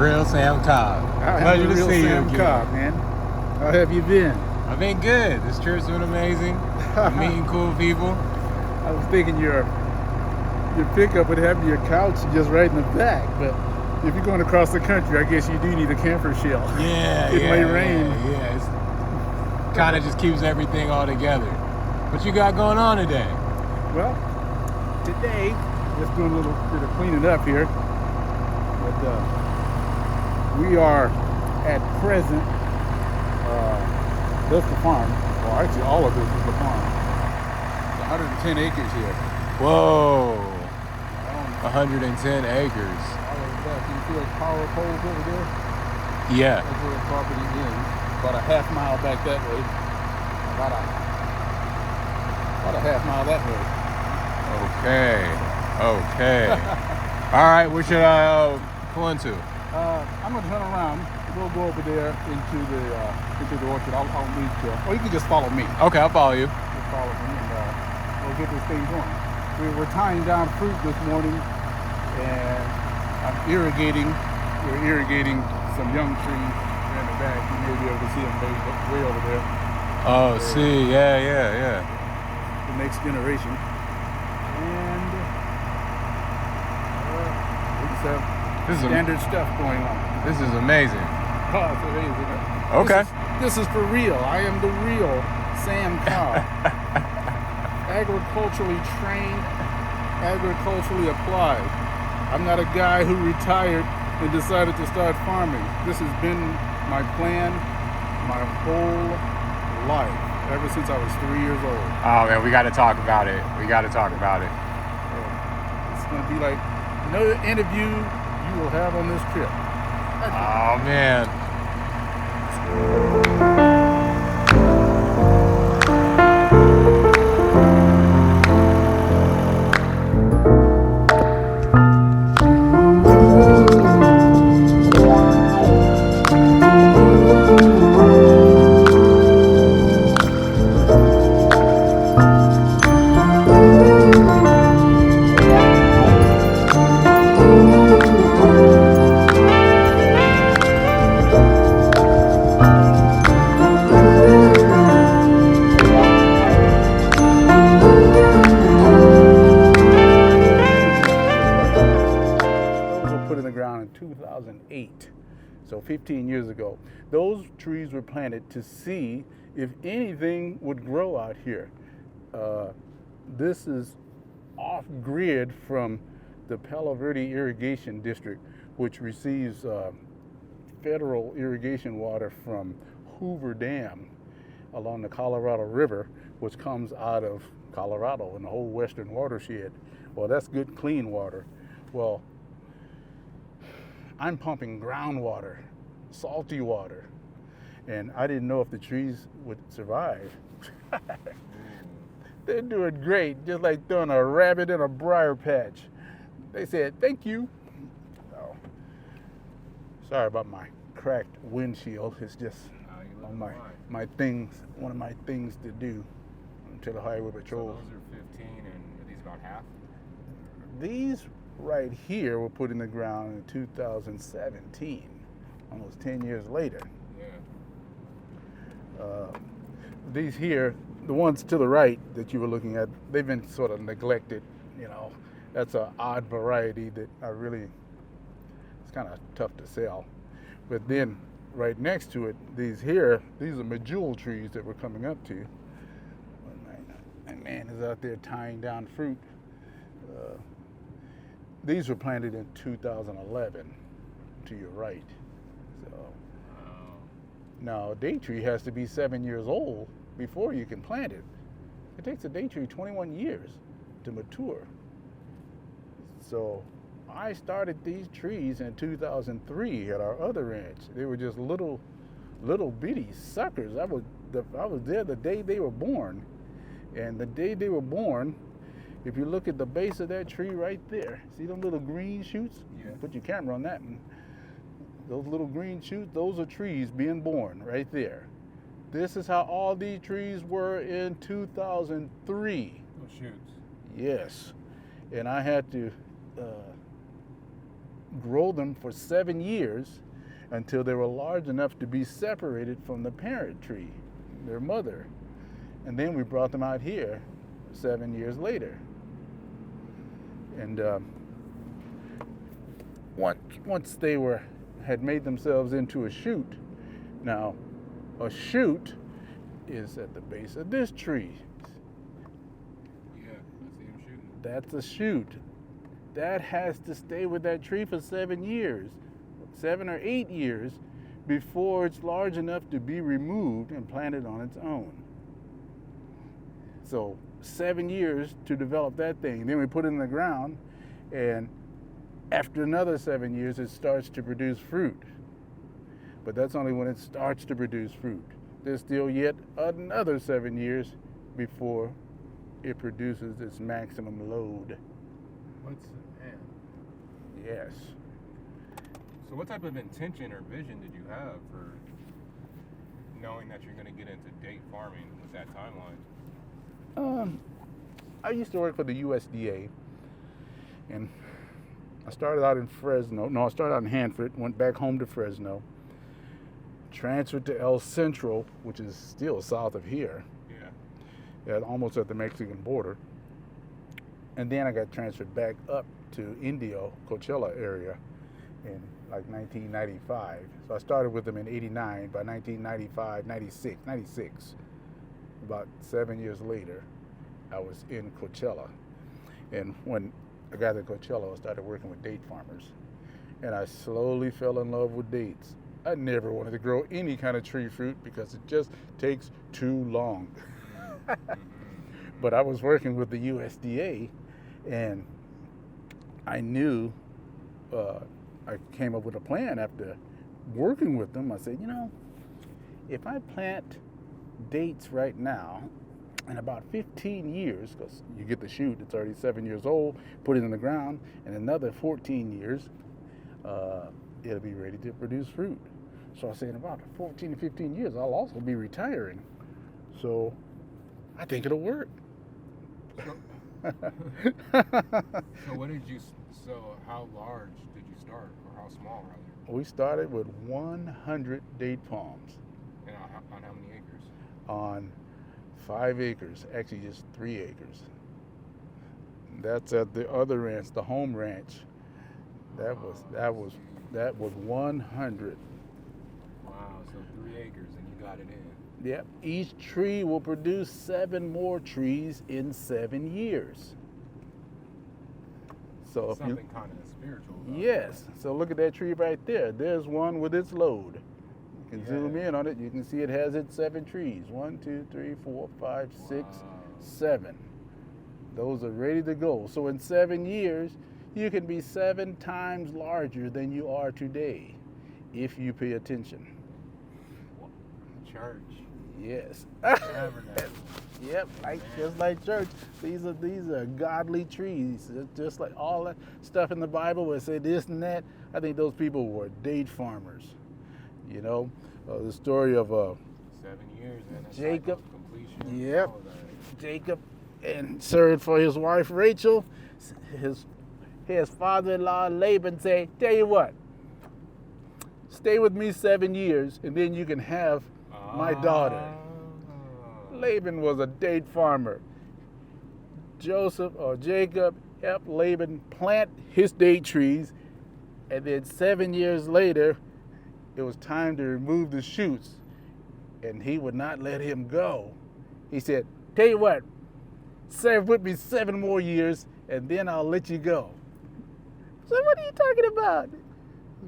Real Sam Cobb. Pleasure to see you again. Real Sam Cobb, man. How have you been? I've been good. This trip's been amazing. Meeting cool people. I was thinking your pickup would have your couch just right in the back, but if you're going across the country, I guess you do need a camper shell. Yeah, it may rain. Yeah. It kind of just keeps everything all together. What you got going on today? Well, today, just doing a little bit of cleaning up here. But we are at present, that's the farm. Well, actually, all of this is the farm. It's 110 acres here. Whoa, 110 acres. All of that. Can you see those power poles over there? Yeah. That's where the property ends. About a half mile back that way. About a half mile that way. Okay. All right, where should I pull into? I'm gonna turn around. We'll go over there into the orchard. I'll lead you. Or you can just follow me. Okay, I'll follow you. Just follow me, and we'll get this thing going. We're tying down fruit this morning, and I'm irrigating. We're irrigating some young trees in the back. You may be able to see them way over there. Oh, see, yeah. The next generation. And we just have standard stuff going on. This is amazing. Oh, it's amazing. Okay. This is for real. I am the real Sam Cobb. Agriculturally trained, agriculturally applied. I'm not a guy who retired and decided to start farming. This has been my plan my whole life, ever since I was 3 years old. Oh man, we got to talk about it. It's going to be like no interview you will have on this trip. Oh man. Put in the ground in 2008, so 15 years ago. Those trees were planted to see if anything would grow out here. This is off-grid from the Palo Verde Irrigation District, which receives federal irrigation water from Hoover Dam along the Colorado River, which comes out of Colorado and the whole western watershed. Well, that's good, clean water. Well, I'm pumping groundwater, salty water, and I didn't know if the trees would survive. They're doing great, just like throwing a rabbit in a briar patch. They said, thank you. Oh, sorry about my cracked windshield. It's just one of my things to do until the highway patrol. So those are 15, and are these about half? These right here were put in the ground in 2017, almost 10 years later. Yeah. These here, the ones to the right that you were looking at, they've been sort of neglected. You know, that's an odd variety that it's kind of tough to sell. But then right next to it, these are medjool trees that we're coming up to. My man is out there tying down fruit. These were planted in 2011, to your right. So now a date tree has to be 7 years old before you can plant it. It takes a date tree 21 years to mature. So I started these trees in 2003 at our other ranch. They were just little bitty suckers. I was there the day they were born, and the day they were born, if you look at the base of that tree right there, see them little green shoots? Yeah. Put your camera on that one. Those little green shoots, those are trees being born right there. This is how all these trees were in 2003. Those shoots. Yes. And I had to grow them for 7 years until they were large enough to be separated from the parent tree, their mother. And then we brought them out here 7 years later. And once they had made themselves into a shoot. Now, a shoot is at the base of this tree. Yeah, I see him shooting. That's a shoot. That has to stay with that tree for 7 years, 7 or 8 years, before it's large enough to be removed and planted on its own. So 7 years to develop that thing. Then we put it in the ground, and after another 7 years, it starts to produce fruit. But that's only when it starts to produce fruit. There's still yet another 7 years before it produces its maximum load. Man. Yes. So what type of intention or vision did you have for knowing that you're going to get into date farming with that timeline? I used to work for the USDA, and I started out in Fresno. No, I started out in Hanford, went back home to Fresno, transferred to El Centro, which is still south of here, almost at the Mexican border. And then I got transferred back up to Indio, Coachella area in like 1995. So I started with them in 89. By 1995, 96, about 7 years later, I was in Coachella. And when I got to Coachella, I started working with date farmers. And I slowly fell in love with dates. I never wanted to grow any kind of tree fruit because it just takes too long. But I was working with the USDA, and I knew, I came up with a plan after working with them. I said, if I plant dates right now, in about 15 years, because you get the shoot, it's already 7 years old, put it in the ground, in another 14 years, it'll be ready to produce fruit. So I said, in about 14 to 15 years, I'll also be retiring. So I think it'll work. So how large did you start, or how small rather? We started with 100 date palms. And on how many acres? On 5 acres, actually just 3 acres. That's at the other ranch, the home ranch. That was 100. Wow, so 3 acres and you got it in. Yep. Each tree will produce 7 more trees in 7 years. So if something kind of spiritual. Yes. So look at that tree right there. There's one with its load. You can zoom in on it. You can see it has its 7 trees. 1, 2, 3, 4, 5, 6, 7. Those are ready to go. So in 7 years, you can be 7 times larger than you are today if you pay attention. Church. Yes. Tabernacle. Yep, just like church. These are godly trees. Just like all that stuff in the Bible where it say this and that. I think those people were date farmers. The story of 7 years and Jacob. Completion. Yep. Jacob and served for his wife Rachel. His father-in-law Laban say, tell you what, stay with me 7 years and then you can have my daughter. Laban was a date farmer. Jacob helped Laban plant his date trees, and then 7 years later, it was time to remove the shoots, and he would not let him go. He said, tell you what, serve with me 7 more years, and then I'll let you go. So what are you talking about?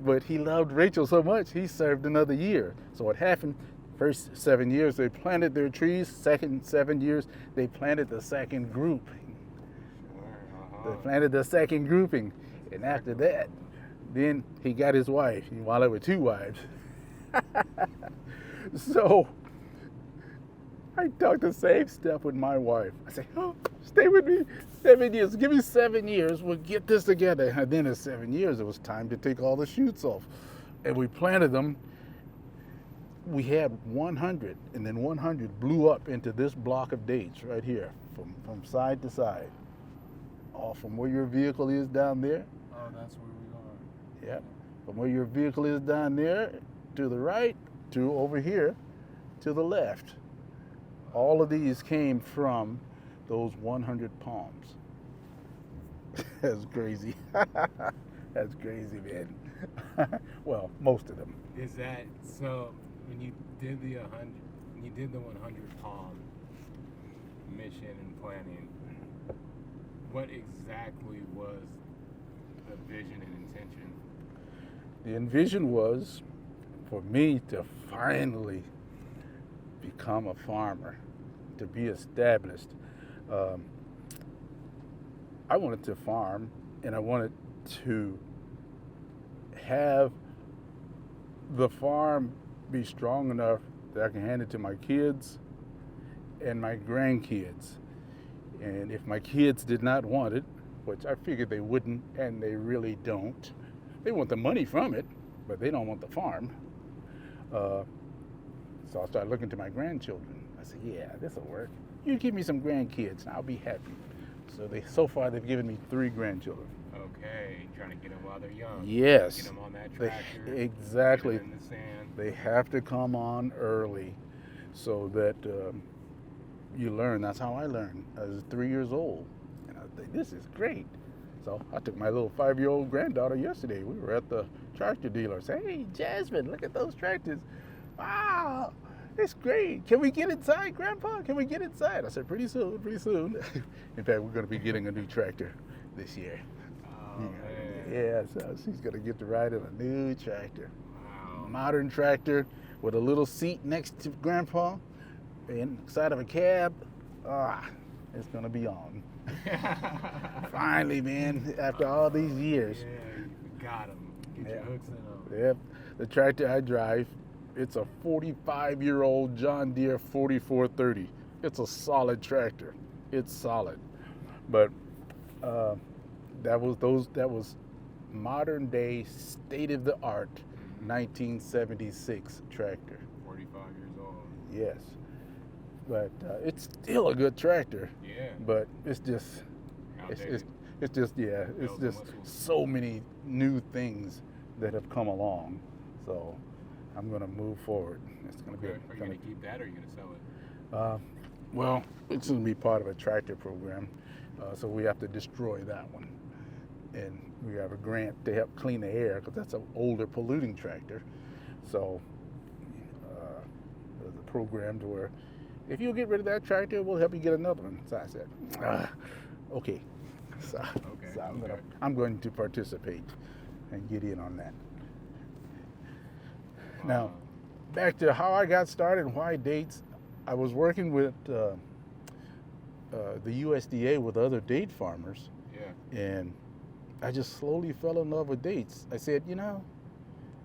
But he loved Rachel so much, he served another year. So what happened, first 7 years, they planted their trees. Second 7 years, they planted the second group. They planted the second grouping. And after that, then he got his wife. He wound up with 2 wives. So I talked the same stuff with my wife. I said, stay with me 7 years. Give me 7 years. We'll get this together. And then in 7 years, it was time to take all the shoots off. And we planted them. We had 100, and then 100 blew up into this block of dates right here, from side to side. All from where your vehicle is down there. Oh, that's where we Yep. From where your vehicle is down there to the right to over here to the left. All of these came from those 100 palms. That's crazy. That's crazy, man. Well, most of them. Is that so? When you did the 100 palm mission and planning, what exactly was the vision and intention? The envision was for me to finally become a farmer, to be established. I wanted to farm, and I wanted to have the farm be strong enough that I can hand it to my kids and my grandkids. And if my kids did not want it, which I figured they wouldn't, and they really don't, they want the money from it, but they don't want the farm. So I started looking to my grandchildren. I said, yeah, this will work. You give me some grandkids and I'll be happy. So far they've given me 3 grandchildren. Okay, trying to get them while they're young. Yes. Get them on that tractor. Exactly. Get them in the sand. They have to come on early so that you learn. That's how I learned. I was 3 years old. And I was like, this is great. So I took my little 5-year-old granddaughter yesterday. We were at the tractor dealer. Say, hey, Jasmine, look at those tractors. Wow, it's great. Can we get inside, Grandpa? Can we get inside? I said, pretty soon, pretty soon. In fact, we're going to be getting a new tractor this year. Oh, man. Yeah, so she's going to get to ride in a new tractor. Wow. Modern tractor with a little seat next to Grandpa inside of a cab. It's going to be on. Finally, man, after all these years. Yeah, you got them. Get your hooks in them. Yep. The tractor I drive, it's a 45-year-old John Deere 4430. It's a solid tractor. It's solid. But that was modern day, state of the art 1976 tractor. 45 years old. Yes. But it's still a good tractor. Yeah. But it's just it's just so many new things that have come along. So I'm going to move forward. It's going to be. Are you going to keep that, or are you going to sell it? Well, it's going to be part of a tractor program, so we have to destroy that one, and we have a grant to help clean the air because that's an older polluting tractor. So there's a program to where if you get rid of that tractor, we'll help you get another one. So I said, okay. So I'm going to participate and get in on that. Wow. Now, back to how I got started and why dates. I was working with the USDA with other date farmers. Yeah. And I just slowly fell in love with dates. I said,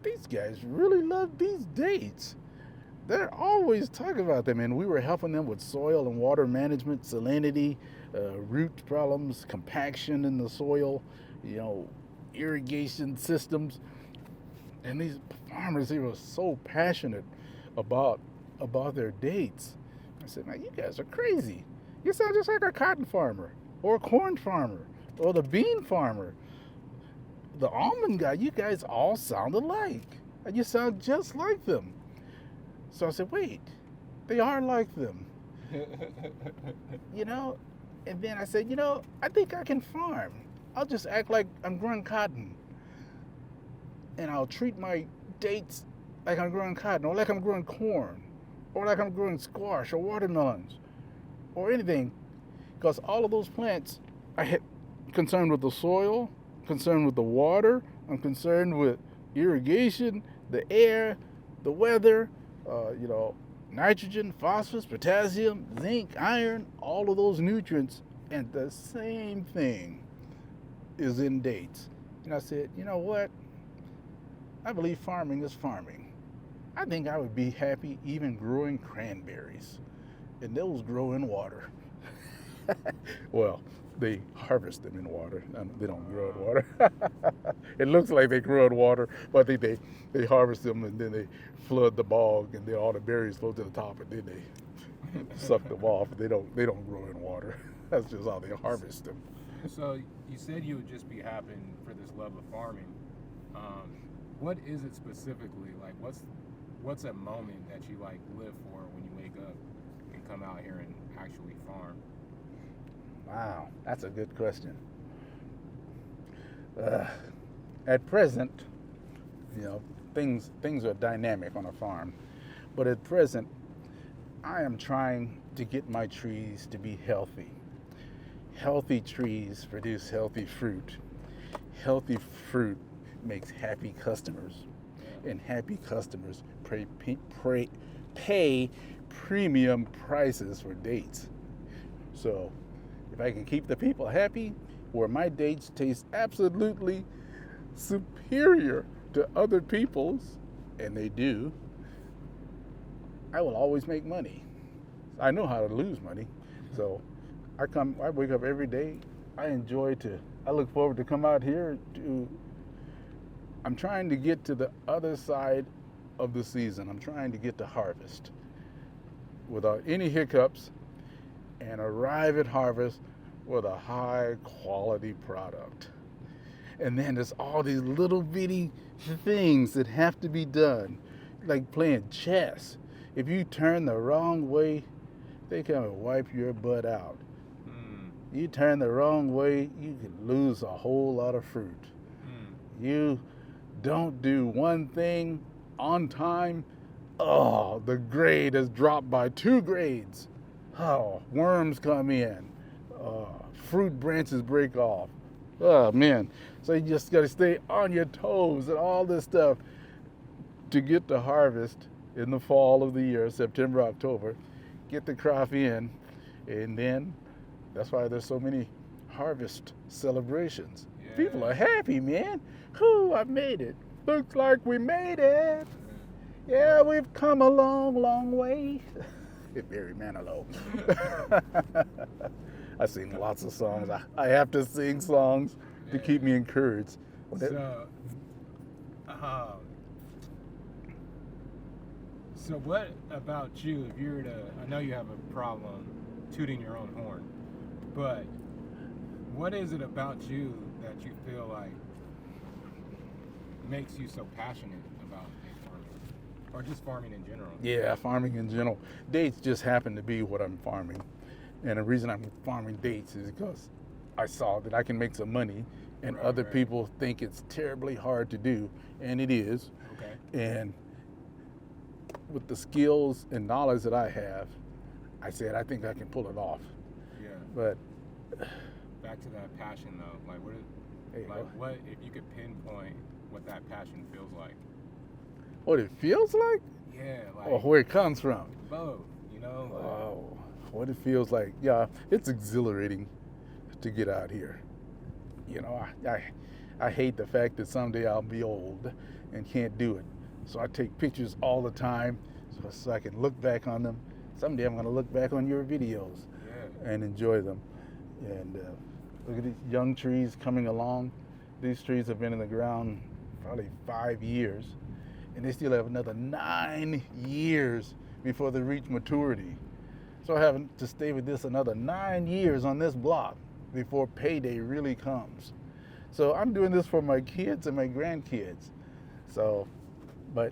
these guys really love these dates. They're always talking about them, and we were helping them with soil and water management, salinity, root problems, compaction in the soil, irrigation systems. And these farmers, they were so passionate about their dates. I said, man, you guys are crazy. You sound just like a cotton farmer or a corn farmer or the bean farmer. The almond guy, you guys all sound alike. And you sound just like them. So I said, wait, they are like them. And then I said, I think I can farm. I'll just act like I'm growing cotton. And I'll treat my dates like I'm growing cotton, or like I'm growing corn, or like I'm growing squash or watermelons, or anything. Because all of those plants, I'm concerned with the soil, concerned with the water, I'm concerned with irrigation, the air, the weather, nitrogen, phosphorus, potassium, zinc, iron, all of those nutrients, and the same thing is in dates. And I said, you know what? I believe farming is farming. I think I would be happy even growing cranberries. And those grow in water. Well, they harvest them in water. They don't grow in water. It looks like they grow in water, but they harvest them and then they flood the bog and then all the berries float to the top and then they suck them off. They don't grow in water. That's just how they harvest them. So you said you would just be happy for this love of farming. What is it specifically? Like, what's a moment that you like live for when you wake up and come out here and actually farm? Wow, that's a good question. At present, things are dynamic on a farm, but at present, I am trying to get my trees to be healthy. Healthy trees produce healthy fruit. Healthy fruit makes happy customers, and happy customers pay premium prices for dates. So if I can keep the people happy, where my dates taste absolutely superior to other people's, and they do, I will always make money. I know how to lose money. So I wake up every day. I look forward to come out here I'm trying to get to the other side of the season. I'm trying to get to harvest without any hiccups and arrive at harvest with a high quality product. And then there's all these little bitty things that have to be done, like playing chess. If you turn the wrong way, they come and wipe your butt out. You turn the wrong way, you can lose a whole lot of fruit. You don't do one thing on time, the grade has dropped by 2 grades. Worms come in. Fruit branches break off. Oh, man. So you just got to stay on your toes and all this stuff to get the harvest in the fall of the year, September, October, get the crop in, and then that's why there's so many harvest celebrations. Yeah. People are happy, man. I made it. Looks like we made it. Yeah, we've come a long, long way. Barry Manilow. I sing lots of songs. I have to sing songs to keep me encouraged. So what about you, if you were to, I know you have a problem tooting your own horn, but what is it about you that you feel like makes you so passionate about farming, or just farming in general? Yeah, farming in general. Dates just happen to be what I'm farming. And the reason I'm farming dates is because I saw that I can make some money, and other people think it's terribly hard to do, and it is. Okay. And with the skills and knowledge that I have, I said I think I can pull it off. Yeah. But back to that passion though, what if you could pinpoint what that passion feels like? What it feels like? Yeah, or where it comes from? Both, what it feels like. Yeah, it's exhilarating to get out here. I hate the fact that someday I'll be old and can't do it. So I take pictures all the time so I can look back on them. Someday I'm going to look back on your videos and enjoy them. And look at these young trees coming along. These trees have been in the ground probably 5 years, and they still have another 9 years before they reach maturity. So I have to stay with this another 9 years on this block before payday really comes. So I'm doing this for my kids and my grandkids. But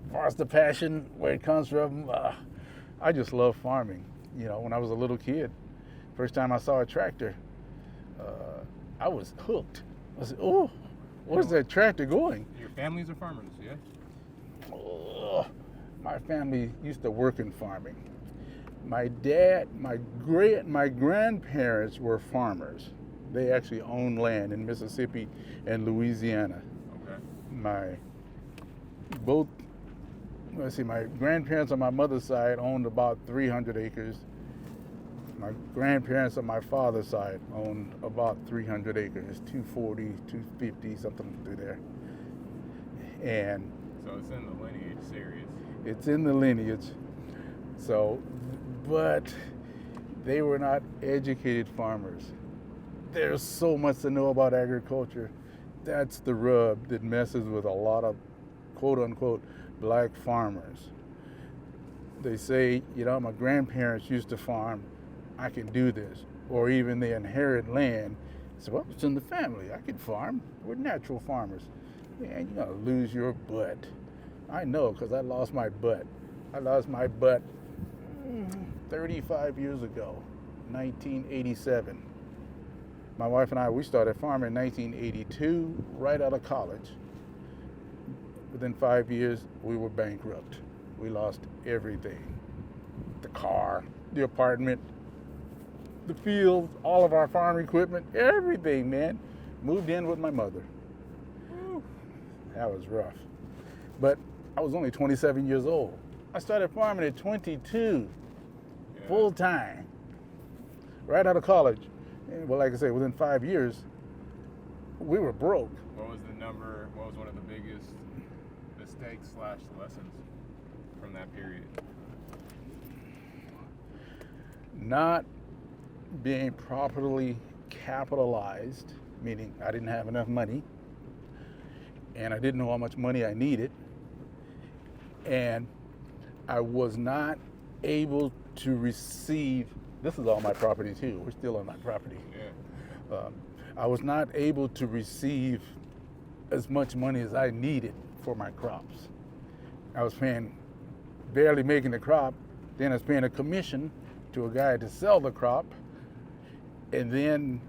as far as the passion, where it comes from, I just love farming. When I was a little kid, first time I saw a tractor, I was hooked. I said, where's that tractor going? Your families are farmers, yeah? My family used to work in farming. My dad, my grandparents were farmers. They actually owned land in Mississippi and Louisiana. Okay. My grandparents on my mother's side owned about 300 acres. My grandparents on my father's side owned about 300 acres, 240, 250, something through there. And so it's in the lineage series. It's in the lineage. But they were not educated farmers. There's so much to know about agriculture. That's the rub that messes with a lot of quote-unquote black farmers. They say, my grandparents used to farm, I can do this. Or even they inherit land. So, it's in the family. I can farm. We're natural farmers. Man, you're going to lose your butt. I know, because I lost my butt. I lost my butt 35 years ago, 1987. My wife and I, we started farming in 1982, right out of college. Within 5 years, we were bankrupt. We lost everything. The car, the apartment, the field, all of our farm equipment, everything, man. Moved in with my mother. Whew. That was rough. But I was only 27 years old. I started farming at 22, full time, right out of college. And, well, like I say, within 5 years, we were broke. What was the number? What was one of the biggest mistakes / lessons from that period? Not being properly capitalized, meaning I didn't have enough money, and I didn't know how much money I needed, and I was not able to receive. This is all my property too. We're still on my property. Yeah. I was not able to receive as much money as I needed for my crops. I was barely making the crop. Then I was paying a commission to a guy to sell the crop. And then,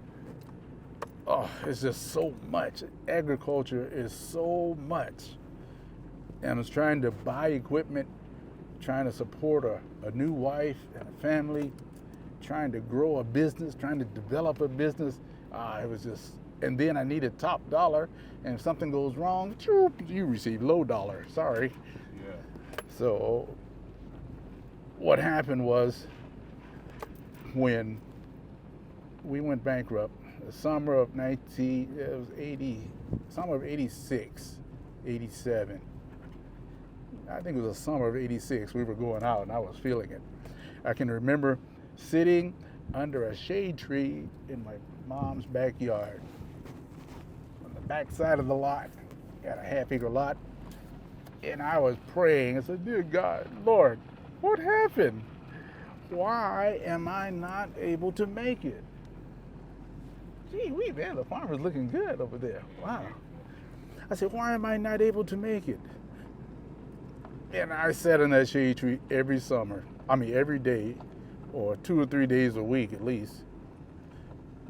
it's just so much. Agriculture is so much. And I was trying to buy equipment, trying to support a new wife and a family, trying to grow a business, trying to develop a business. It was just, and then I needed top dollar, and if something goes wrong, you receive low dollar. Sorry. Yeah. So what happened was, when we went bankrupt, the summer of 86, 87. I think it was the summer of 86. We were going out and I was feeling it. I can remember sitting under a shade tree in my mom's backyard. On the back side of the lot, got a half-acre lot, and I was praying. I said, dear God, Lord, what happened? Why am I not able to make it? Gee, man, the farmer's looking good over there. Wow. I said, why am I not able to make it? And I sat in that shade tree every day, or 2 or 3 days a week at least,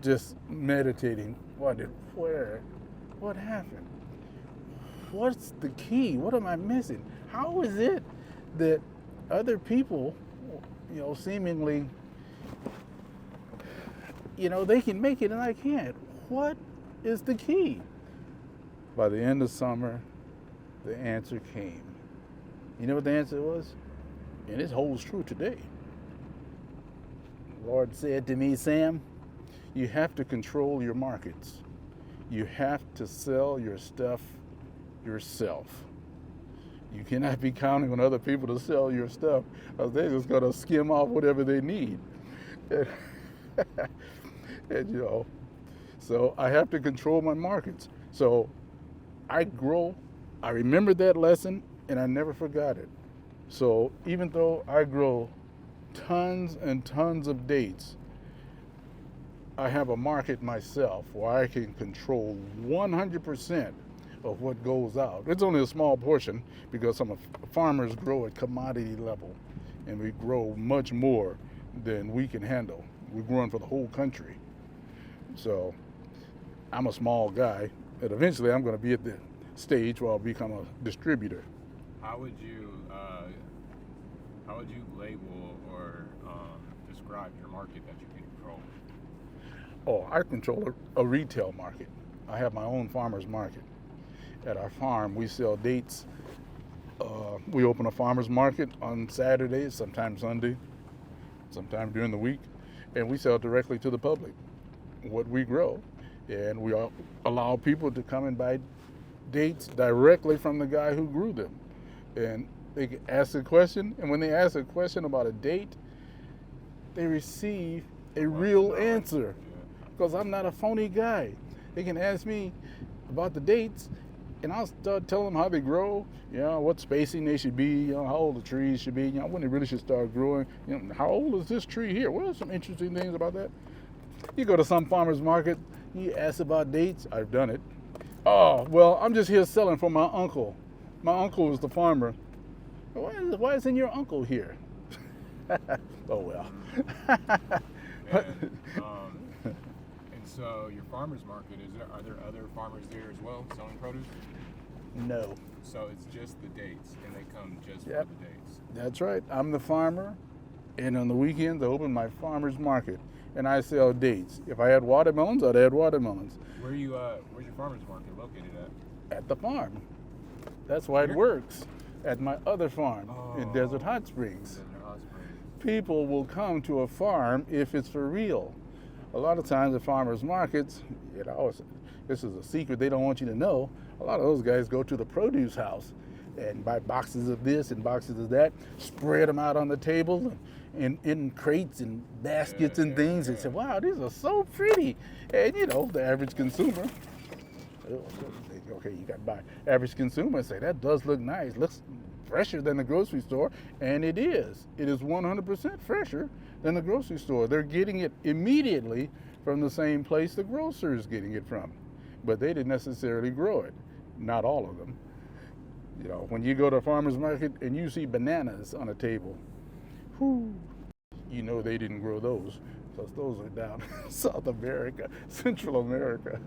just meditating. What happened? What's the key? What am I missing? How is it that other people, seemingly, they can make it and I can't? What is the key? By the end of summer, the answer came. You know what the answer was? And it holds true today. The Lord said to me, Sam, you have to control your markets. You have to sell your stuff yourself. You cannot be counting on other people to sell your stuff, because they're just going to skim off whatever they need. And, so I have to control my markets. So I remembered that lesson, and I never forgot it. So even though I grow tons and tons of dates, I have a market myself where I can control 100% of what goes out. It's only a small portion because some farmers grow at commodity level, and we grow much more than we can handle. We're growing for the whole country. So I'm a small guy, and eventually I'm going to be at the stage where I'll become a distributor. How would you label or describe your market that you control? Oh, I control a retail market. I have my own farmer's market. At our farm, we sell dates. We open a farmer's market on Saturdays, sometimes Sunday, sometime during the week, and we sell directly to the public what we grow. And we allow people to come and buy dates directly from the guy who grew them. And they can ask a question, and when they ask a question about a date, they receive a real answer, because I'm not a phony guy. They can ask me about the dates, and I'll start telling them how they grow, what spacing they should be, how old the trees should be, when they really should start growing, how old is this tree here? Well, there's some interesting things about that. You go to some farmer's market, you ask about dates. I've done it. Oh, well, I'm just here selling for my uncle. My uncle was the farmer. Why isn't your uncle here? Oh, well. And so your farmer's market, are there other farmers there as well selling produce? No. So it's just the dates, and they come just Yep. for the dates. That's right. I'm the farmer, and on the weekends I open my farmer's market, and I sell dates. If I had watermelons, I'd add watermelons. Where's your farmer's market located at? At the farm. That's why it works. At my other farm in Desert Hot Springs. Desert Hot Springs. People will come to a farm if it's for real. A lot of times at farmers markets, this is a secret they don't want you to know. A lot of those guys go to the produce house and buy boxes of this and boxes of that, spread them out on the table and in crates and baskets and things, and say, wow, these are so pretty. And the average consumer, okay, you got to buy. Average consumer say, that does look nice, looks fresher than the grocery store, and it is. It is 100% fresher than the grocery store. They're getting it immediately from the same place the grocer is getting it from, but they didn't necessarily grow it. Not all of them. When you go to a farmer's market and you see bananas on a table, they didn't grow those, because those are down South America, Central America.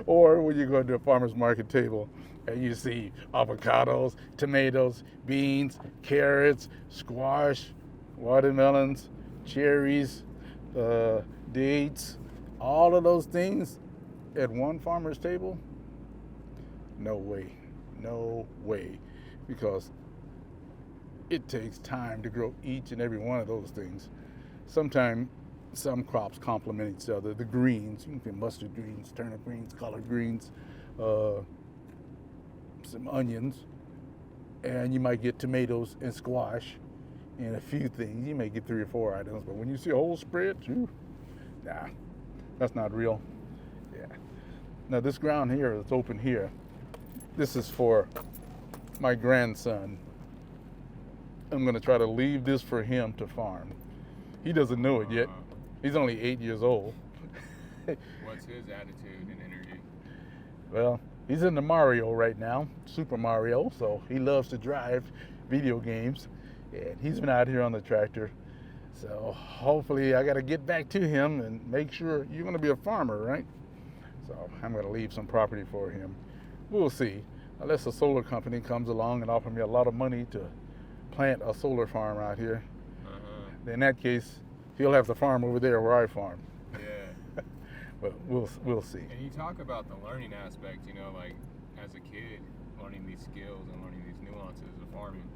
Or when you go to a farmer's market table and you see avocados, tomatoes, beans, carrots, squash, watermelons, cherries, dates, all of those things at one farmer's table? No way. No way. Because it takes time to grow each and every one of those things. Sometimes some crops complement each other. The greens, you can get mustard greens, turnip greens, collard greens, some onions, and you might get tomatoes and squash and a few things. You may get 3 or 4 items, but when you see a whole spread, nah, that's not real. Yeah. Now this ground here that's open here, this is for my grandson. I'm going to try to leave this for him to farm. He doesn't know it yet. He's only 8 years old. What's his attitude and energy? Well, he's into Mario right now, Super Mario, so he loves to drive video games, and he's been out here on the tractor. So hopefully I got to get back to him and make sure. You're going to be a farmer, right? So I'm going to leave some property for him. We'll see. Unless a solar company comes along and offers me a lot of money to plant a solar farm out here, in that case, he'll have to farm over there where I farm. Yeah. But we'll see. And you talk about the learning aspect, like as a kid, learning these skills and learning these nuances of farming.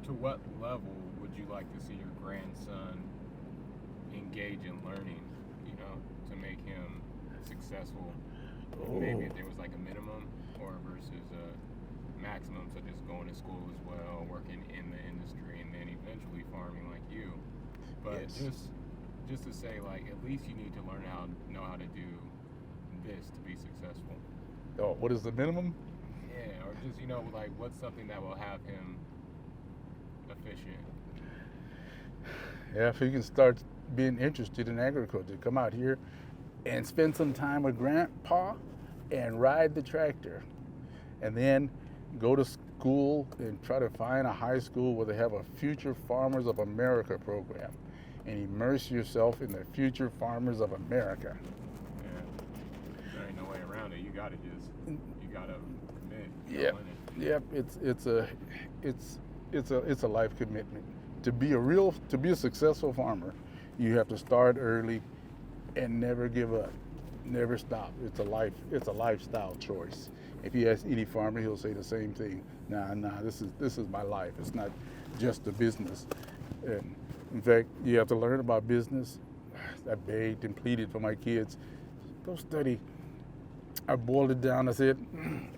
To what level would you like to see your grandson engage in learning, to make him successful? Maybe if there was like a minimum or versus a maximum, such as going to school as well, working in the industry, and then eventually farming like you. But yes. just to say, like, at least you need to know how to do this to be successful. Oh, what is the minimum? Yeah, or just, like, what's something that will have him efficient? Yeah, if he can start being interested in agriculture, come out here and spend some time with Grandpa and ride the tractor. And then go to school and try to find a high school where they have a Future Farmers of America program, and immerse yourself in the Future Farmers of America. Yeah, there ain't no way around it. You gotta commit. Yep. It's a life commitment. To be a successful farmer, you have to start early and never give up, never stop. It's a lifestyle choice. If you ask any farmer, he'll say the same thing. Nah, this is my life. It's not just a business. And in fact, you have to learn about business. I begged and pleaded for my kids, go study. I boiled it down. I said,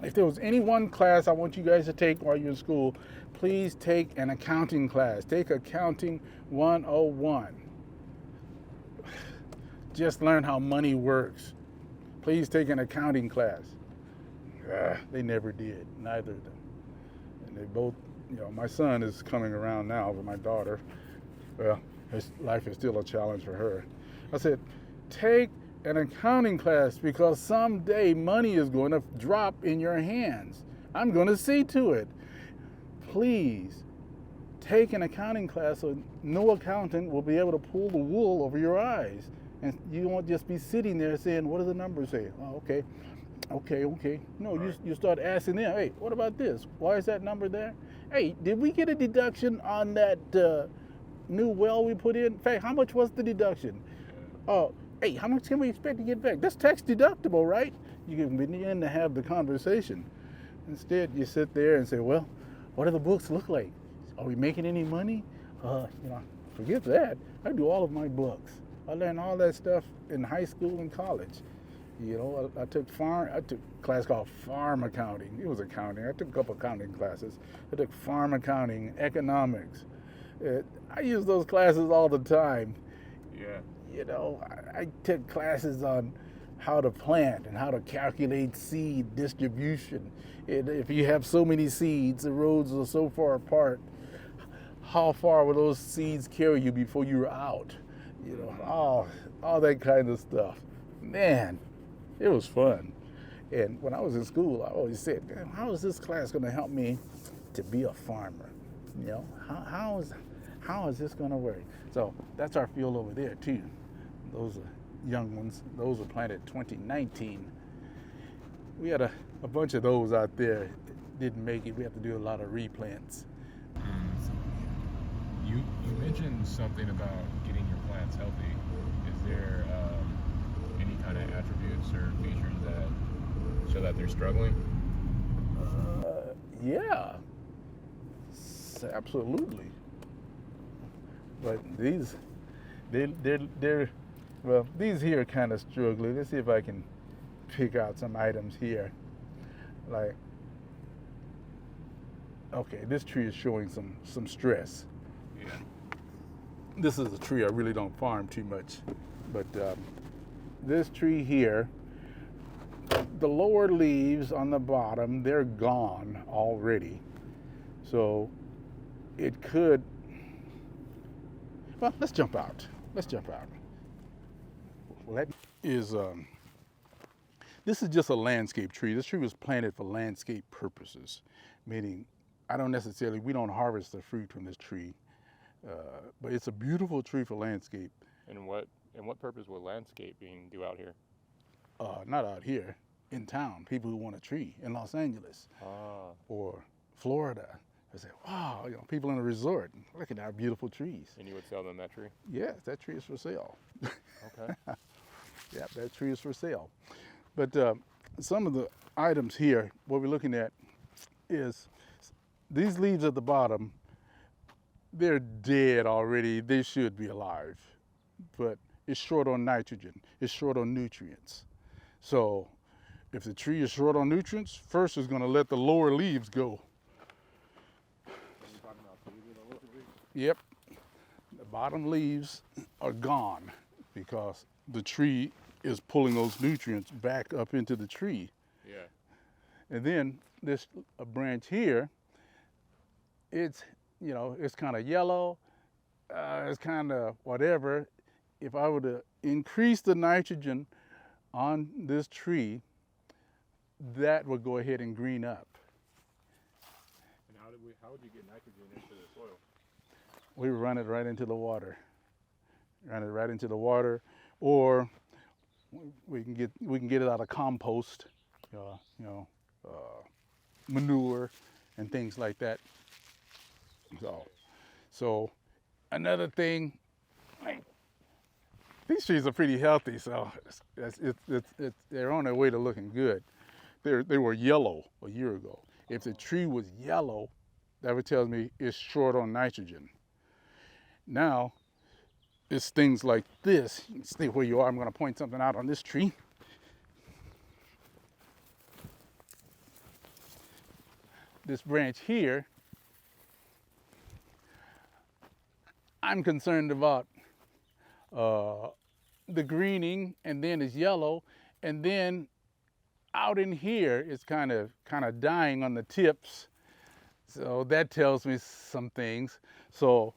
if there was any one class I want you guys to take while you're in school, please take an accounting class. Take Accounting 101. Just learn how money works. Please take an accounting class. They never did, neither of them. And they both, my son is coming around now, but my daughter, well, his life is still a challenge for her. I said, take an accounting class because someday money is going to drop in your hands. I'm going to see to it. Please take an accounting class so no accountant will be able to pull the wool over your eyes. And you won't just be sitting there saying, what do the numbers say? Oh, okay. No, you start asking them, hey, what about this? Why is that number there? Hey, did we get a deduction on that new well we put in? In fact, how much was the deduction? Oh, hey, how much can we expect to get back? That's tax deductible, right? You can begin to have the conversation. Instead, you sit there and say, well, what do the books look like? Are we making any money? Forget that. I do all of my books. I learned all that stuff in high school and college. I took a class called farm accounting. It was accounting. I took a couple accounting classes. I took farm accounting, economics. I use those classes all the time. Yeah. I took classes on how to plant and how to calculate seed distribution. If you have so many seeds, the rows are so far apart, how far will those seeds carry you before you're out? All that kind of stuff. Man, it was fun. And when I was in school, I always said, how is this class going to help me to be a farmer? How is this going to work? So that's our field over there too. Those are young ones. Those were planted 2019. We had a bunch of those out there. Didn't make it. We have to do a lot of replants. You mentioned something about getting your plants healthy. Is there any kind of attributes or features that show that they're struggling? Yeah, absolutely. But these here are kind of struggling. Let's see if I can pick out some items here. Like, okay, this tree is showing some stress. Yeah. This is a tree I really don't farm too much, but this tree here, the lower leaves on the bottom, they're gone already. So it could, well, let's jump out. Well, this is just a landscape tree. This tree was planted for landscape purposes, meaning we don't harvest the fruit from this tree, but it's a beautiful tree for landscape. And what purpose will landscaping do out here? Not out here, in town. People who want a tree in Los Angeles or Florida. I say, wow, people in a resort, look at our beautiful trees. And you would sell them that tree? Yes, that tree is for sale. Okay. Yeah, that tree is for sale. But some of the items here, what we're looking at is these leaves at the bottom, they're dead already. They should be alive, but it's short on nitrogen. It's short on nutrients. So if the tree is short on nutrients, first it's going to let the lower leaves go. Yep, the bottom leaves are gone because the tree is pulling those nutrients back up into the tree. Yeah. And then this branch here, it's kind of yellow, it's kind of whatever. If I were to increase the nitrogen on this tree, that would go ahead and green up. And how would you get nitrogen into the soil? We run it right into the water. Or we can get it out of compost, manure and things like that. So another thing, these trees are pretty healthy, so they're on their way to looking good. They were yellow a year ago. If the tree was yellow, that would tell me it's short on nitrogen. Now, it's things like this. You can stay where you are. I'm going to point something out on this tree. This branch here, I'm concerned about the greening, and then it's yellow, and then out in here it's kind of dying on the tips. So that tells me some things. So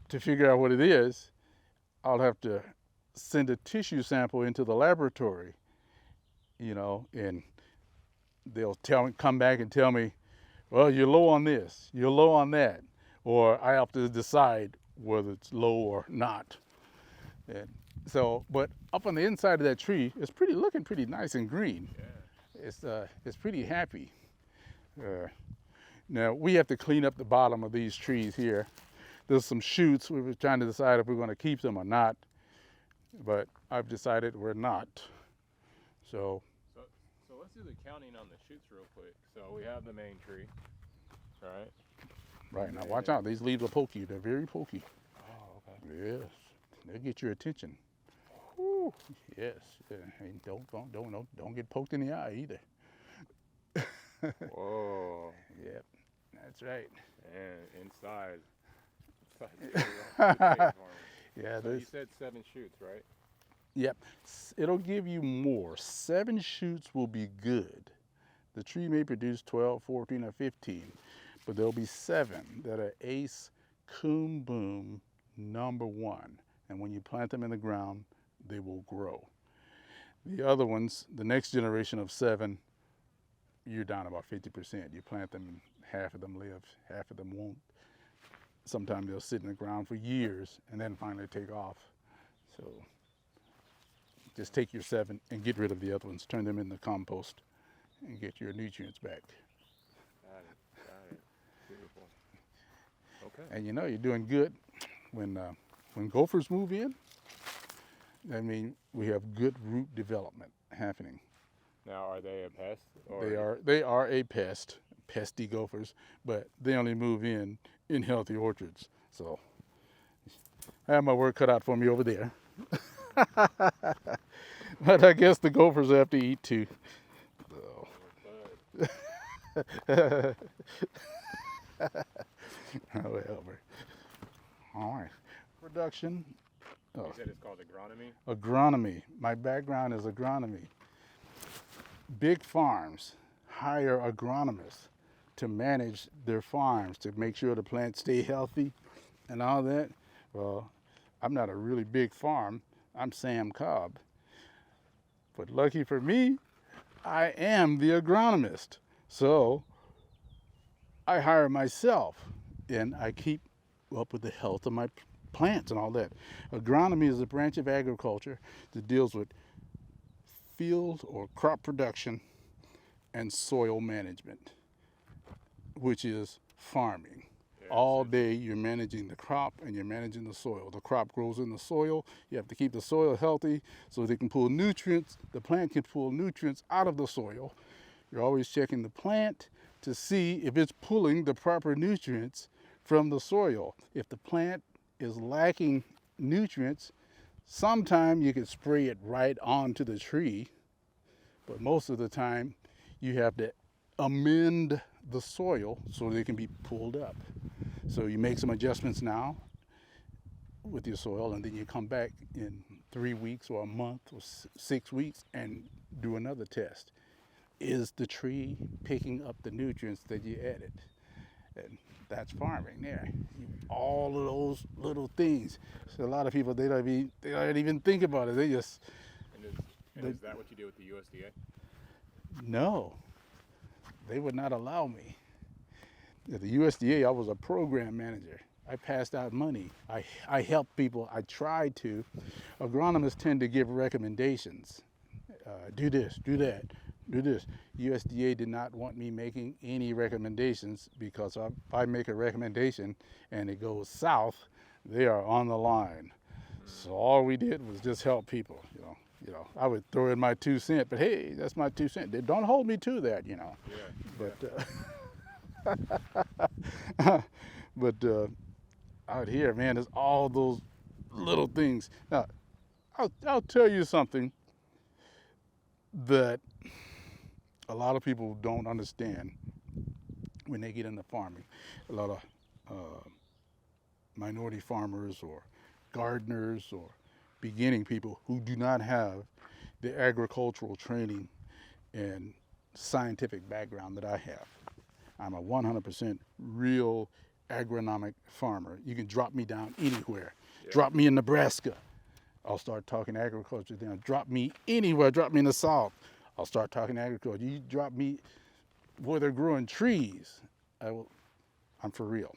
to figure out what it is, I'll have to send a tissue sample into the laboratory, you know, and they'll come back and tell me, well, you're low on this, you're low on that, or I have to decide whether it's low or not. And so, but up on the inside of that tree, it's looking pretty nice and green. Yeah. It's pretty happy. Now we have to clean up the bottom of these trees here. There's some shoots. We were trying to decide if we're going to keep them or not, but I've decided we're not. So let's do the counting on the shoots real quick. So we have the main tree, right? Right, now watch out. These leaves are pokey. They're very pokey. Oh, okay. Yes, they'll get your attention. Woo. Yes, and don't get poked in the eye either. Whoa. Yep, that's right. And inside. Yeah, so you said 7 shoots, right? Yep, it'll give you more. 7 shoots will be good. The tree may produce 12, 14, or 15, but there'll be 7 that are Ace Coom Boom #1. And when you plant them in the ground, they will grow. The other ones, the next generation of 7, you're down about 50%. You plant them and half of them live, half of them won't. Sometimes they'll sit in the ground for years and then finally take off. So just take your 7 and get rid of the other ones. Turn them in the compost and get your nutrients back. Got it. Beautiful. Okay. And you know you're doing good when gophers move in. I mean, we have good root development happening. Now, are they a pest? Or They are a pest, pesty gophers, but they only move in healthy orchards. So I have my work cut out for me over there. But I guess the gophers have to eat too. So. Whatever. All right. Production. You said it's called agronomy? Agronomy. My background is agronomy. Big farms hire agronomists to manage their farms, to make sure the plants stay healthy and all that. Well, I'm not a really big farm. I'm Sam Cobb. But lucky for me, I am the agronomist. So I hire myself and I keep up with the health of my plants and all that. Agronomy is a branch of agriculture that deals with field or crop production and soil management, which is farming. Yeah, all day you're managing the crop and you're managing the soil. The crop grows in the soil. You have to keep the soil healthy so they can pull nutrients. The plant can pull nutrients out of the soil. You're always checking the plant to see if it's pulling the proper nutrients from the soil. If the plant is lacking nutrients, sometime you can spray it right onto the tree, but most of the time you have to amend the soil so they can be pulled up. So you make some adjustments now with your soil, and then you come back in 3 weeks or a month or 6 weeks and do another test. Is the tree picking up the nutrients that you added? And that's farming there. All of those little things. So a lot of people, they don't even think about it. They just. And is that what you do with the USDA? No, they would not allow me. At the USDA, I was a program manager. I passed out money. I helped people. I tried to. Agronomists tend to give recommendations. Do this, do that, do this. USDA did not want me making any recommendations, because if I make a recommendation and it goes south, they are on the line. So all we did was just help people, You know, I would throw in my 2 cents, but hey, that's my 2 cents. Don't hold me to that, Yeah. But out here, man, there's all those little things. Now, I'll tell you something that a lot of people don't understand when they get into farming. A lot of minority farmers or gardeners or beginning people who do not have the agricultural training and scientific background that I have. I'm a 100% real agronomic farmer. You can drop me down anywhere. Yeah. Drop me in Nebraska. I'll start talking agriculture. Then drop me anywhere, drop me in the South, I'll start talking agriculture. You drop me where they're growing trees, I'm for real,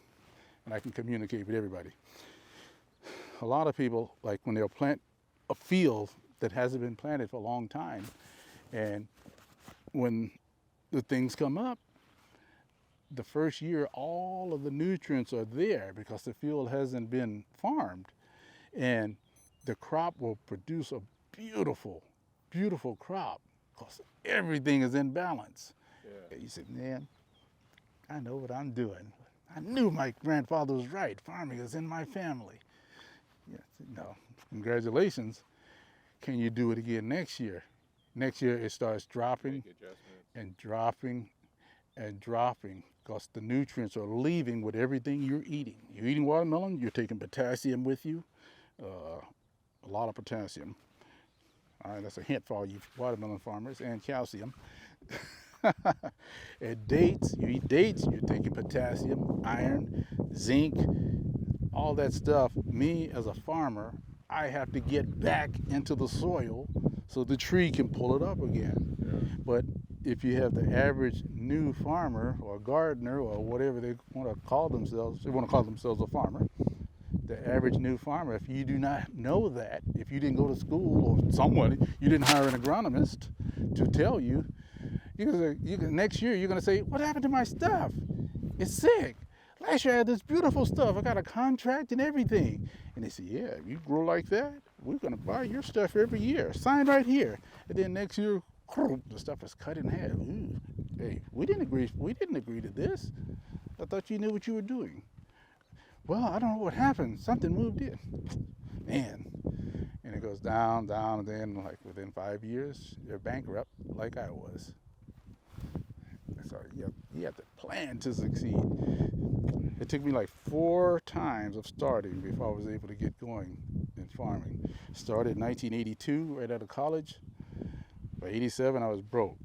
and I can communicate with everybody. A lot of people, like when they'll plant a field that hasn't been planted for a long time, and when the things come up, the first year all of the nutrients are there because the field hasn't been farmed, and the crop will produce a beautiful, beautiful crop because everything is in balance. Yeah. And you say, man, I know what I'm doing. I knew my grandfather was right. Farming is in my family. Yeah, no, congratulations. Can you do it again next year? Next year it starts dropping and dropping and dropping because the nutrients are leaving with everything you're eating. You're eating watermelon, you're taking potassium with you, a lot of potassium. All right, that's a hint for all you watermelon farmers, and calcium. And dates, you eat dates, you're taking potassium, iron, zinc, all that stuff. Me as a farmer, I have to get back into the soil so the tree can pull it up again. Yeah. But if you have the average new farmer or gardener or whatever they want to call themselves, they want to call themselves a farmer, the average new farmer, if you do not know that, if you didn't go to school or somebody, you didn't hire an agronomist to tell you, next year you're going to say, what happened to my stuff? It's sick. Last year I had this beautiful stuff. I got a contract and everything. And they say, yeah, if you grow like that, we're going to buy your stuff every year. Sign right here. And then next year, the stuff is cut in half. Ooh, hey, we didn't agree to this. I thought you knew what you were doing. Well, I don't know what happened. Something moved in. Man. And it goes down, down, and then like within 5 years, you're bankrupt like I was. So you have to plan to succeed. It took me like 4 times of starting before I was able to get going in farming. Started in 1982 right out of college. By 87, I was broke.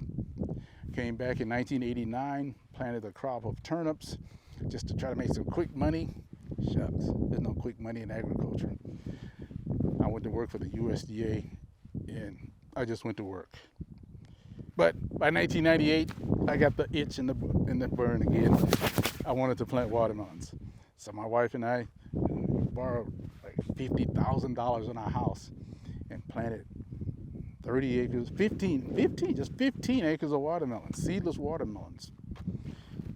Came back in 1989, planted a crop of turnips just to try to make some quick money. Shucks, there's no quick money in agriculture. I went to work for the USDA, and I just went to work. But by 1998, I got the itch and the burn again. I wanted to plant watermelons. So my wife and I borrowed like $50,000 in our house and planted 30 acres, 15 acres of watermelons, seedless watermelons.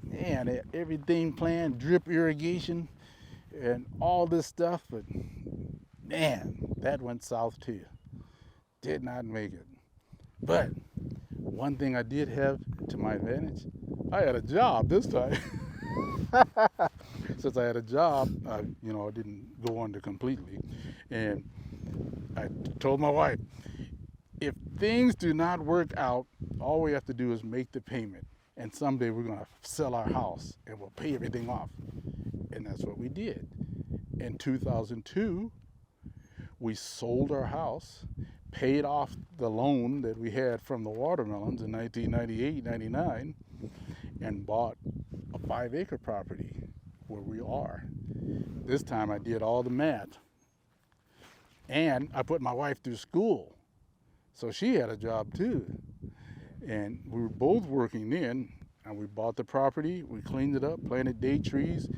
Man, everything planned, drip irrigation and all this stuff, but man, that went south too. Did not make it. But one thing I did have to my advantage, I had a job this time. Since I had a job, I didn't go under completely. And I told my wife, if things do not work out, all we have to do is make the payment. And someday we're going to sell our house and we'll pay everything off. And that's what we did. In 2002, we sold our house, paid off the loan that we had from the watermelons in 1998, 99, and bought a 5-acre property where we are. This time I did all the math. And I put my wife through school. So she had a job too. And we were both working then, and we bought the property, we cleaned it up, planted date trees,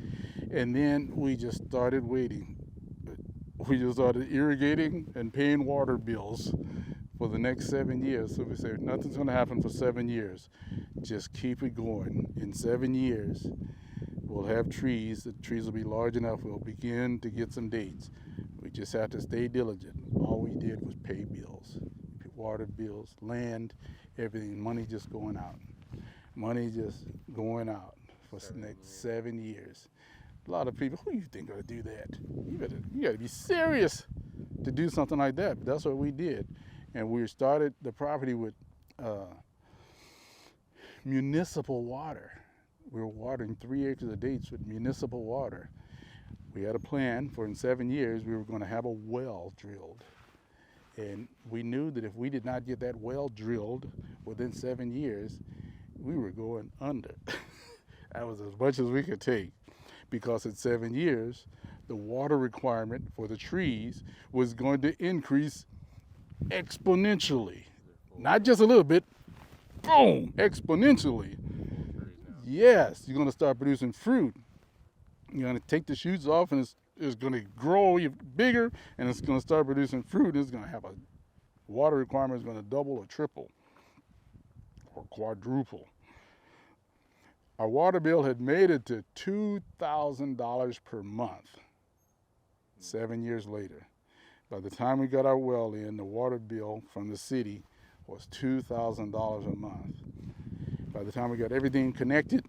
and then we just started waiting. We just started irrigating and paying water bills for the next 7 years. So we said, nothing's gonna happen for 7 years. Just keep it going. In 7 years, we'll have trees. The trees will be large enough. We'll begin to get some dates. We just have to stay diligent. All we did was pay bills, water bills, land, everything. Money just going out. Money just going out for the next 7 years. A lot of people, who do you think are gonna do that? You gotta be serious to do something like that. But that's what we did. And we started the property with municipal water. We were watering 3 acres of dates with municipal water. We had a plan for in 7 years, we were gonna have a well drilled. And we knew that if we did not get that well drilled within 7 years, we were going under. That was as much as we could take. Because in 7 years, the water requirement for the trees was going to increase exponentially. Not just a little bit, boom, exponentially. Yes, you're going to start producing fruit. You're going to take the shoots off, and it's going to grow even bigger, and it's going to start producing fruit. It's going to have a water requirement is going to double or triple or quadruple. Our water bill had made it to $2,000 per month 7 years later. By the time we got our well in, the water bill from the city was $2,000 a month. By the time we got everything connected,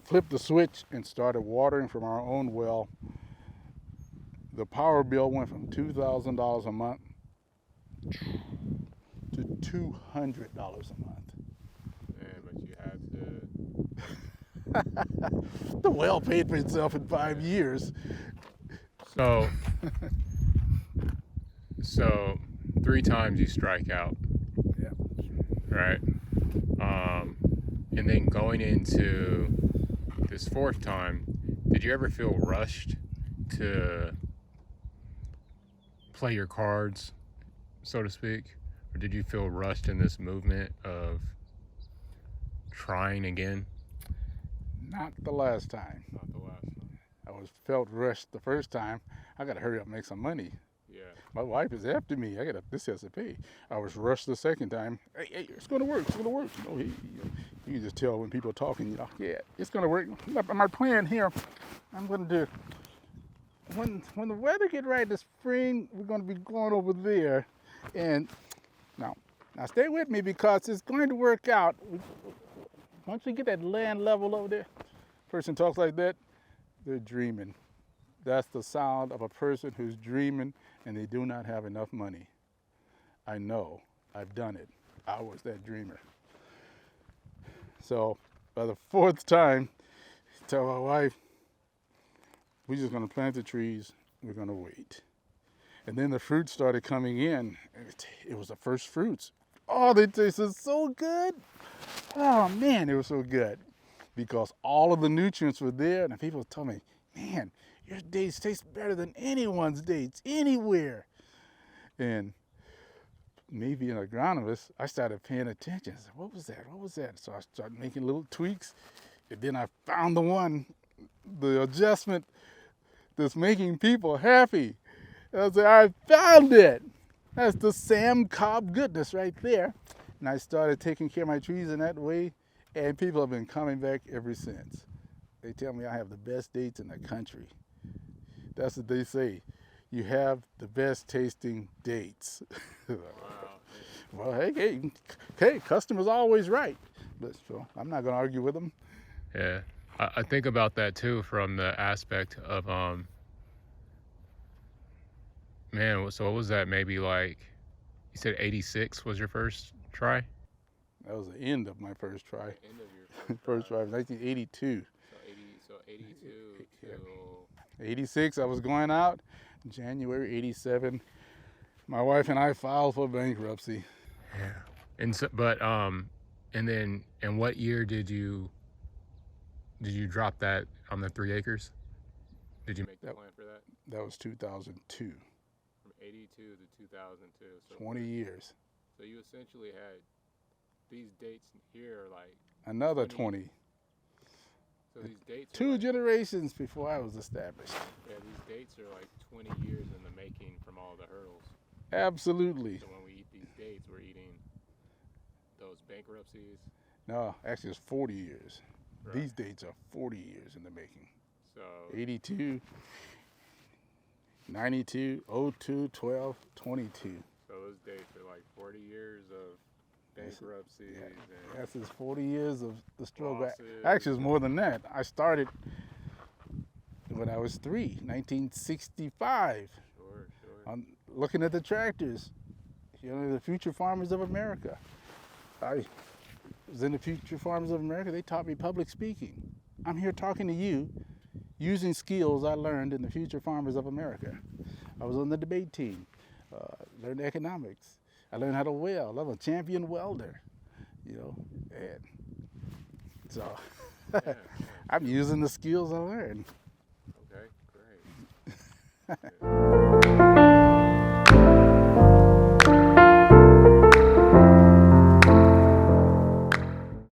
flipped the switch and started watering from our own well, the power bill went from $2,000 a month to $200 a month. Man, but you had to. The well paid for itself in 5 years. So 3 times you strike out. Yeah. Right. And then going into this 4th time, did you ever feel rushed to play your cards, so to speak? Or did you feel rushed in this movement of trying again? Not the last time. Not the last time. I felt rushed the first time. I got to hurry up and make some money. Yeah. My wife is after me. This has to pay. I was rushed the second time. Hey, it's going to work. It's going to work. You can just tell when people are talking, yeah, it's going to work. My plan here, I'm going to do, when the weather get right this spring, we're going to be going over there. And now stay with me because it's going to work out. Once we get that land level over there, person talks like that, they're dreaming. That's the sound of a person who's dreaming and they do not have enough money. I know, I've done it. I was that dreamer. So by the 4th time, I tell my wife, we're just gonna plant the trees, we're gonna wait. And then the fruit started coming in. It was the first fruits. Oh, they tasted so good. Oh man, it was so good. Because all of the nutrients were there, and people told me, man, your dates taste better than anyone's dates, anywhere. And me being an agronomist, I started paying attention. I said, what was that? What was that? So I started making little tweaks. And then I found the adjustment that's making people happy. And I said, I found it. That's the Sam Cobb goodness right there. And I started taking care of my trees in that way. And people have been coming back ever since. They tell me I have the best dates in the country. That's what they say. You have the best tasting dates. Wow. Well, hey, customer's always right. But so I'm not going to argue with them. Yeah. I think about that too from the aspect of, man, so what was that? Maybe like, you said 86 was your first try? That was the end of my first try. End of your First try was 1982. So 82 till 86, I was going out. January 87, my wife and I filed for bankruptcy. Yeah. And so, and what year did you drop that on the 3 acres? Did you make the plan for that? That was 2002. From 82 to 2002. So 20 years. So you essentially had these dates here like another 20. So these dates 2 generations before I was established. Yeah, these dates are like 20 years in the making from all the hurdles. Absolutely. So when we eat these dates, we're eating those bankruptcies. No, actually it's 40 years. Right. These dates are 40 years in the making. So 82, 92, 02, 12, 22. So those dates are like 40 years of bankruptcies. Yeah. That's just 40 years of the struggle. Losses. Actually, it's more than that. I started when I was 3, 1965. Sure. I'm looking at the tractors, the Future Farmers of America. I was in the Future Farmers of America. They taught me public speaking. I'm here talking to you using skills I learned in the Future Farmers of America. I was on the debate team, learned economics. I learned how to weld. I'm a champion welder, and so Yeah. I'm using the skills I learned. Okay, great. Yeah.